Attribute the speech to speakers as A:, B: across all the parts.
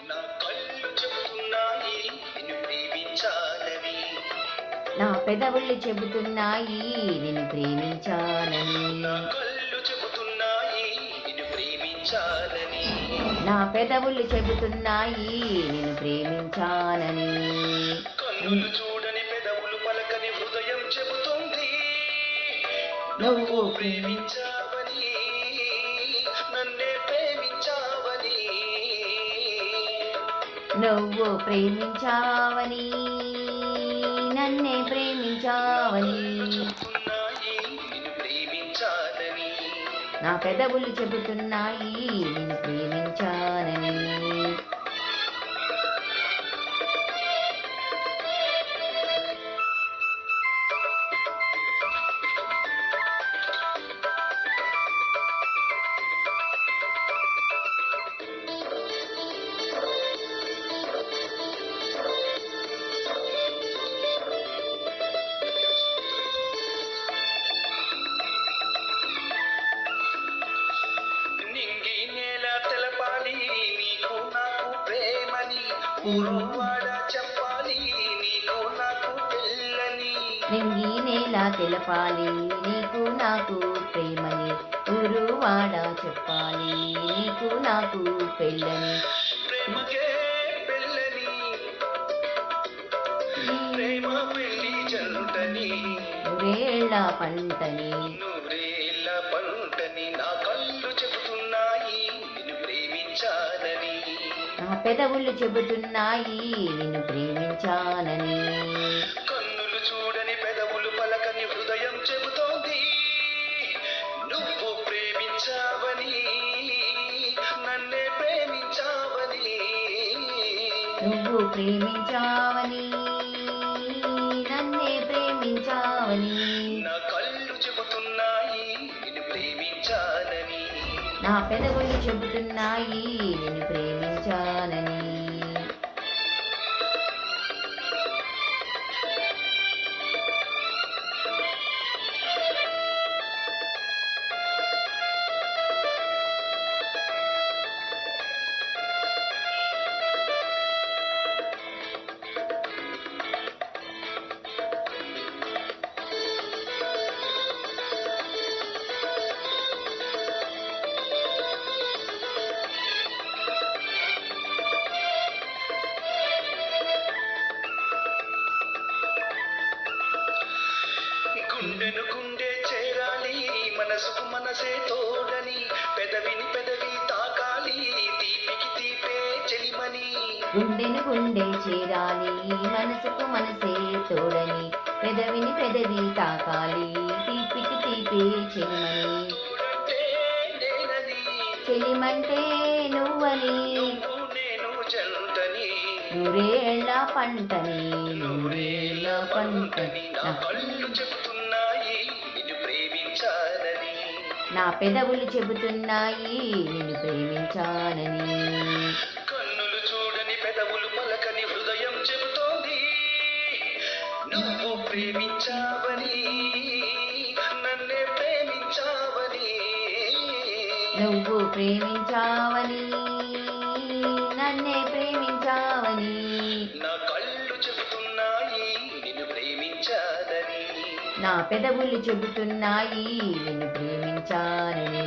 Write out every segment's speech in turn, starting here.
A: నా కళ్ళు చెబుతున్నాయి నిన్ను ప్రేమించాలని.
B: నా పెదవులు చెబుతున్నాయి నిన్ను ప్రేమించాలని.
A: నా కళ్ళు చెబుతున్నాయి నిన్ను ప్రేమించాలని.
B: నా పెదవులు చెబుతున్నాయి నిన్ను ప్రేమించాలని.
A: కన్నులు చూడని పెదవులు పలకని హృదయం చెబుతుంది
B: నువ్వు
A: ప్రేమించావని, నన్నే ప్రేమించావని.
B: నువ్వు ప్రేమించావని, నన్నే ప్రేమించావని.
A: చెబుతున్నాయి నిన్ను ప్రేమించాలని.
B: నా పెదవులు చెబుతున్నాయి నిన్ను ప్రేమించాలని.
A: నింగి నేల తెలపాలి నీకు నాకు ప్రేమని, ఊరువాడ చెప్పాలి నీకు నాకు తెల్లని.
B: నింగి నేల తెలపాలి నీకు నాకు ప్రేమని, ఊరువాడ చెప్పాలి నీకు నాకు పెళ్ళని.
A: ప్రేమకే పెళ్ళని, ప్రేమ పెళ్లి జంటని,
B: నూరేళ్ల పంటని.
A: నూరేళ్ల పంటని. నా కళ్ళు చెబుతున్నాయి నిన్ను ప్రేమించాలని.
B: నా పెదవులు చెబుతున్నాయి నిన్ను ప్రేమించాలని.
A: కన్నులు చూడని పెదవులు పలకని హృదయం చెబుతోంది నువ్వు ప్రేమించావని, నన్నే ప్రేమించావని.
B: నువ్వు ప్రేమించావని, నన్నే ప్రేమించావని.
A: నా కళ్ళు చెబుతున్నాయి నిన్ను ప్రేమించాలని.
B: నా పెదవులు చెబుతున్నాయి నిన్ను ప్రేమించాలని.
A: గుండెను గుండె చేరాలి, మనసుకు మనసే తోడని, పెదవిని పెదవి తాకాలి, తీపికి తీపే చెలిమని.
B: గుండెను గుండె చేరాలి, మనసుకు మనసే తోడని, పెదవిని పెదవి తాకాలి, తీపికి తీపే చెలిమని.
A: చూడంటే నేనని,
B: చెలిమంటే నువ్వని,
A: నువ్వు నేను జంటని,
B: నూరేళ్ల పంటని.
A: నూరేళ్ల పంటని. నా కళ్ళు చెబుతున్నాయి నిన్ను ప్రేమించాలని.
B: నా పెదవులు చెబుతున్నాయి నిన్ను ప్రేమించానని.
A: కన్నులు చూడని పెదవులు పలకని హృదయం చెబుతోంది నువ్వు ప్రేమించావని, నన్నే ప్రేమించావని.
B: నువ్వు ప్రేమించావని, నన్నే ప్రేమించావని.
A: నా కళ్ళు చెబుతున్నాయి నిన్ను ప్రేమించాలని.
B: నా పెదవులు చెబుతున్నాయి నిన్ను ప్రేమించానని.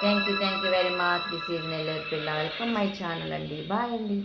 B: Thank you very much. This is Nellore పిల్ల. వెల్కమ్ మై ఛానల్ అండి. బాయ్ అండి.